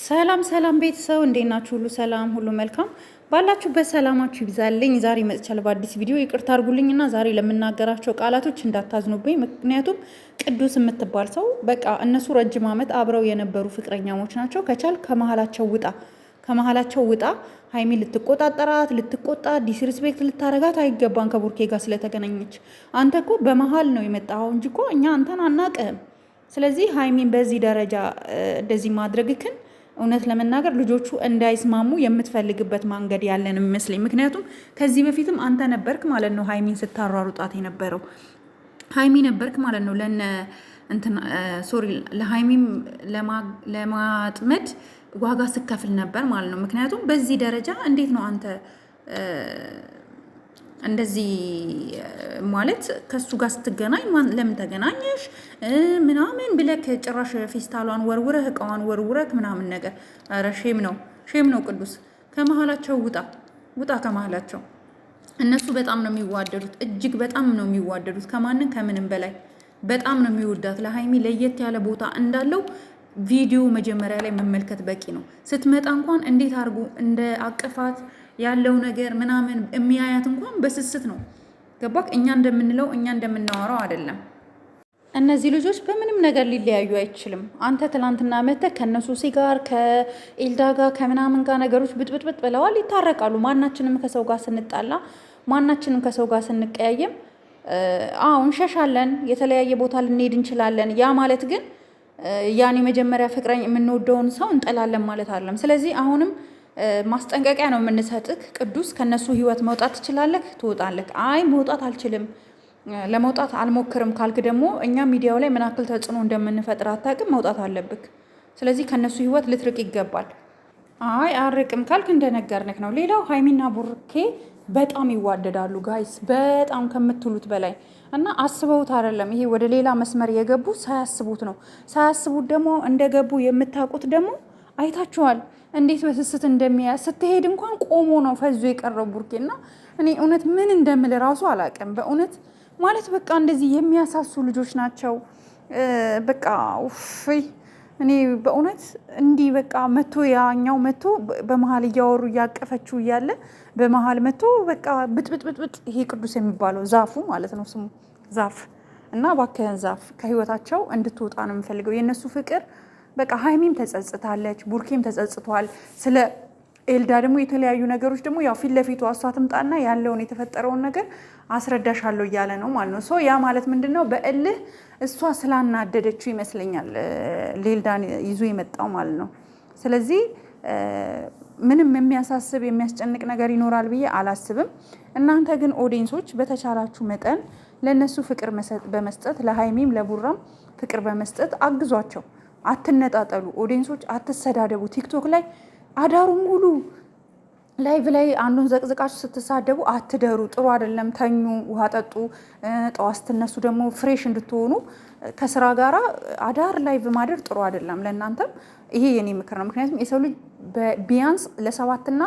ሰላም ሰላም ቤተሰብ እንዴት ናችሁ? ሁሉ ሰላም፣ ሁሉ መልካም ባላችሁበት ሰላማችሁ ይብዛልኝ። ዛሬ መጥቻለሁ በአዲስ ቪዲዮ። ይቅርታ አድርጉልኝና ዛሬ ለምናገራቸው ቃላቶች እንዳታዝኑብኝ። ምክንያቱም ቅዱስ የምትባል ሰው በቃ እነሱ ረጅም ዓመት አብረው የነበሩ ፍቅረኛሞች ናቸው። ከቻል ከመሀላቸው ውጣ። ሀይሚ ልትቆጣጠራት፣ ልትቆጣ፣ ዲስሪስፔክት ልታረጋት አይገባም። ከቡርኬ ጋር ስለተገናኘች አንተ እኮ በመሀል ነው የመጣኸው እንጂ እኮ እኛ አንተን አናቅህም። ስለዚህ ሀይሚን በዚህ ደረጃ እንደዚህ ማድረግክን እውነት ለመናገር ልጆቹ እንዳይስማሙ የምትፈልግበት መንገድ ያለን የሚመስለኝ። ምክንያቱም ከዚህ በፊትም አንተ ነበርክ ማለት ነው ሀይሚን ስታሯሩጣት የነበረው ሀይሚ ነበርክ ማለት ነው ለሀይሚም ለማጥመድ ዋጋ ስከፍል ነበር ማለት ነው። ምክንያቱም በዚህ ደረጃ እንዴት ነው አንተ እንደዚህ ማለት ከሱ ጋር ስትገናኝ ለምን ተገናኘሽ ምናምን ብለክ ጭራሽ ፌስታሏን ወርውረህ እቃዋን ወርውረህ ምናምን ነገር። ኧረ ሼም ነው ቅዱስ። ከመሀላቸው ውጣ ከመሀላቸው። እነሱ በጣም ነው የሚዋደዱት፣ እጅግ በጣም ነው የሚዋደዱት። ከማንም ከምንም በላይ በጣም ነው የሚወዳት። ለሀይሚ ለየት ያለ ቦታ እንዳለው ቪዲዮ መጀመሪያ ላይ መመልከት በቂ ነው። ስትመጣ እንኳን እንዴት አድርጎ እንደ አቅፋት ያለው ነገር ምናምን የሚያያት እንኳን በስስት ነው። ገባክ? እኛ እንደምንለው እኛ እንደምናወራው አይደለም። እነዚህ ልጆች በምንም ነገር ሊለያዩ አይችልም። አንተ ትላንትና መተህ ከነሱ ጋር ከኤልዳ ጋር ከምናምን ጋር ነገሮች ብጥብጥብጥ ብለዋል። ይታረቃሉ። ማናችንም ከሰው ጋር ስንጣላ፣ ማናችንም ከሰው ጋር ስንቀያየም እንሸሻለን። የተለያየ ቦታ ልንሄድ እንችላለን። ያ ማለት ግን ያን የመጀመሪያ ፍቅረኛ የምንወደውን ሰው እንጠላለን ማለት አይደለም። ስለዚህ አሁንም ማስጠንቀቂያ ነው የምንሰጥክ ቅዱስ። ከነሱ ህይወት መውጣት ትችላለህ፣ ትወጣለህ። አይ መውጣት አልችልም፣ ለመውጣት አልሞክርም ካልክ ደግሞ እኛ ሚዲያው ላይ ምን ያክል ተጽዕኖ እንደምንፈጥር አታውቅም። መውጣት አለብክ። ስለዚህ ከነሱ ህይወት ልትርቅ ይገባል። አይ አርቅም ካልክ እንደነገርንክ ነው። ሌላው ሀይሚና ቡርኬ በጣም ይዋደዳሉ ጋይስ፣ በጣም ከምትሉት በላይ እና አስበውት አይደለም። ይሄ ወደ ሌላ መስመር የገቡ ሳያስቡት ነው። ሳያስቡት ደግሞ እንደገቡ የምታውቁት ደግሞ አይታችኋል እንዴት በስስት እንደሚያዝ። ስትሄድ እንኳን ቆሞ ነው ፈዞ የቀረው ቡርኬና እኔ እውነት ምን እንደምል ራሱ አላውቅም። በእውነት ማለት በቃ እንደዚህ የሚያሳሱ ልጆች ናቸው። በቃ እኔ በእውነት እንዲህ በቃ መቶ ያኛው መቶ በመሀል እያወሩ እያቀፈችው እያለ በመሀል መቶ በቃ ብጥብጥብጥብጥ። ይሄ ቅዱስ የሚባለው ዛፉ ማለት ነው ስሙ ዛፍ። እና እባክህን ዛፍ ከህይወታቸው እንድትወጣ ነው የምፈልገው። የእነሱ ፍቅር በቃ ሀይሚም ተጸጽታለች፣ ቡርኬም ተጸጽቷል። ስለ ኤልዳ ደግሞ የተለያዩ ነገሮች ደግሞ ያው ፊት ለፊቱ እሷ ትምጣና ያለውን የተፈጠረውን ነገር አስረዳሻለሁ እያለ ነው ማለት ነው። ሶ ያ ማለት ምንድን ነው? በእልህ እሷ ስላናደደችው ይመስለኛል ሌልዳን ይዞ የመጣው ማለት ነው። ስለዚህ ምንም የሚያሳስብ የሚያስጨንቅ ነገር ይኖራል ብዬ አላስብም። እናንተ ግን ኦዲየንሶች በተቻላችሁ መጠን ለእነሱ ፍቅር በመስጠት ለሀይሚም ለቡራም ፍቅር በመስጠት አግዟቸው። አትነጣጠሉ ኦዲየንሶች፣ አትሰዳደቡ። ቲክቶክ ላይ አዳሩ ሙሉ ላይቭ ላይ አንዱን ዘቅዝቃችሁ ስትሳደቡ አትደሩ። ጥሩ አይደለም። ተኙ፣ ውሃ ጠጡ። ጠዋት ስትነሱ ደግሞ ፍሬሽ እንድትሆኑ ከስራ ጋር አዳር ላይቭ ማደር ጥሩ አይደለም ለእናንተም። ይሄ የኔ ምክር ነው። ምክንያቱም የሰው ልጅ ቢያንስ ለ7 እና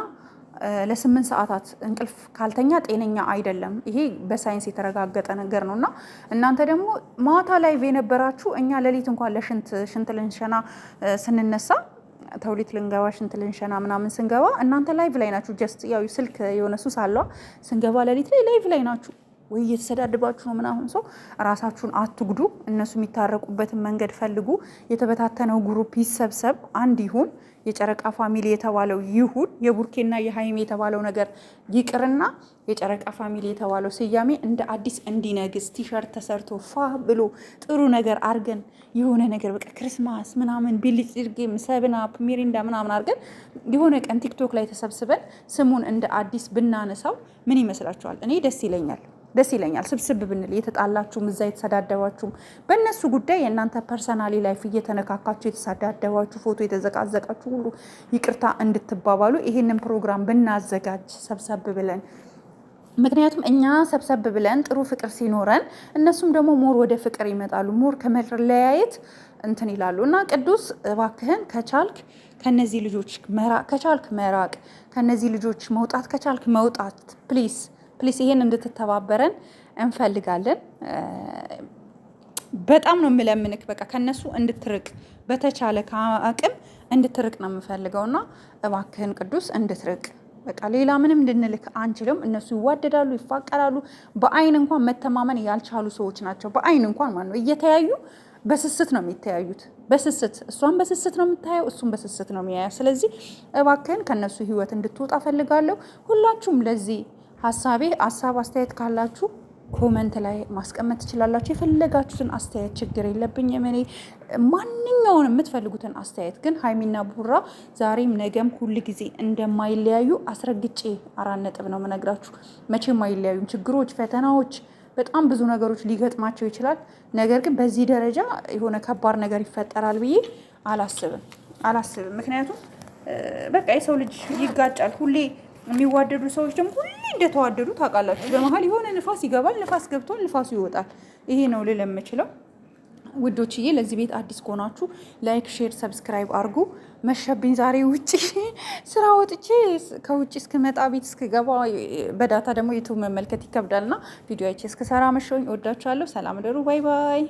ለ8 ሰዓታት እንቅልፍ ካልተኛ ጤነኛ አይደለም። ይሄ በሳይንስ የተረጋገጠ ነገር ነው። እና እናንተ ደግሞ ማታ ላይቭ የነበራችሁ እኛ ሌሊት እንኳን ለሽንት ልንሸና ስንነሳ ተውሊት ልንገባ ሽንት ልንሸና ምናምን ስንገባ እናንተ ላይቭ ላይ ናችሁ። ጀስት ያው ስልክ የሆነ ሱስ አለ። ስንገባ ሌሊት ላይ ላይቭ ላይ ናችሁ ወይ እየተሰዳድባችሁ ነው ምናምን። ሰው ራሳችሁን አትጉዱ። እነሱ የሚታረቁበትን መንገድ ፈልጉ። የተበታተነው ግሩፕ ይሰብሰብ፣ አንድ ይሁን። የጨረቃ ፋሚሊ የተባለው ይሁን። የቡርኬና የሀይሜ የተባለው ነገር ይቅርና የጨረቃ ፋሚሊ የተባለው ስያሜ እንደ አዲስ እንዲነግስ ቲሸርት ተሰርቶ ፋ ብሎ ጥሩ ነገር አርገን የሆነ ነገር በቃ ክርስማስ ምናምን ቢልጭ ጌም ሰብናፕ ሚሪንዳ ምናምን አርገን የሆነ ቀን ቲክቶክ ላይ ተሰብስበን ስሙን እንደ አዲስ ብናነሳው ምን ይመስላችኋል? እኔ ደስ ይለኛል። ስብስብ ብንል የተጣላችሁም እዛ የተሰዳደባችሁም በእነሱ ጉዳይ የእናንተ ፐርሰናሊ ላይፍ እየተነካካችሁ የተሰዳደባችሁ ፎቶ የተዘቃዘቃችሁ ሁሉ ይቅርታ እንድትባባሉ ይሄንን ፕሮግራም ብናዘጋጅ ሰብሰብ ብለን። ምክንያቱም እኛ ሰብሰብ ብለን ጥሩ ፍቅር ሲኖረን እነሱም ደግሞ ሞር ወደ ፍቅር ይመጣሉ። ሞር ከመለያየት እንትን ይላሉ። እና ቅዱስ እባክህን ከቻልክ ከነዚህ ልጆች መራቅ፣ ከነዚህ ልጆች መውጣት ከቻልክ መውጣት ፕሊስ። ይሄን እንድትተባበረን እንፈልጋለን። በጣም ነው የምለምንክ። በቃ ከነሱ እንድትርቅ በተቻለ አቅም እንድትርቅ ነው የምፈልገውና እባክህን ቅዱስ እንድትርቅ በቃ ሌላ ምንም ልንልክ አንችልም። እነሱ ይዋደዳሉ፣ ይፋቀራሉ። በአይን እንኳን መተማመን ያልቻሉ ሰዎች ናቸው። በአይን እንኳን ማለት ነው እየተያዩ በስስት ነው የሚተያዩት። በስስት እሷን በስስት ነው የምታየው፣ እሱም በስስት ነው የሚያየው። ስለዚህ እባክህን ከነሱ ህይወት እንድትወጣ ፈልጋለሁ። ሁላችሁም ለዚህ ሀሳብ አስተያየት ካላችሁ ኮመንት ላይ ማስቀመጥ ትችላላችሁ። የፈለጋችሁትን አስተያየት ችግር የለብኝም እኔ ማንኛውንም የምትፈልጉትን አስተያየት። ግን ሀይሚና ቡራ ዛሬም ነገም ሁል ጊዜ እንደማይለያዩ አስረግጬ 4 ነጥብ ነው የምነግራችሁ። መቼም አይለያዩም። ችግሮች፣ ፈተናዎች፣ በጣም ብዙ ነገሮች ሊገጥማቸው ይችላል። ነገር ግን በዚህ ደረጃ የሆነ ከባድ ነገር ይፈጠራል ብዬ አላስብም። ምክንያቱም በቃ የሰው ልጅ ይጋጫል። ሁሌ የሚዋደዱ ሰዎች ደግሞ ሁሌ እንደተዋደዱ ታውቃላችሁ። በመሀል የሆነ ንፋስ ይገባል፣ ንፋስ ገብቷል፣ ንፋሱ ይወጣል። ይሄ ነው ልል የምችለው ውዶችዬ። ለዚህ ቤት አዲስ ከሆናችሁ ላይክ፣ ሼር፣ ሰብስክራይብ አድርጉ። መሸብኝ ዛሬ ውጭ ስራ ወጥቼ ከውጭ እስክመጣ ቤት እስክገባ በዳታ ደግሞ ዩቱብ መመልከት ይከብዳልና ቪዲዮ አይቼ እስክሰራ መሸኝ። እወዳችኋለሁ። ሰላም ደሩ። ባይ ባይ።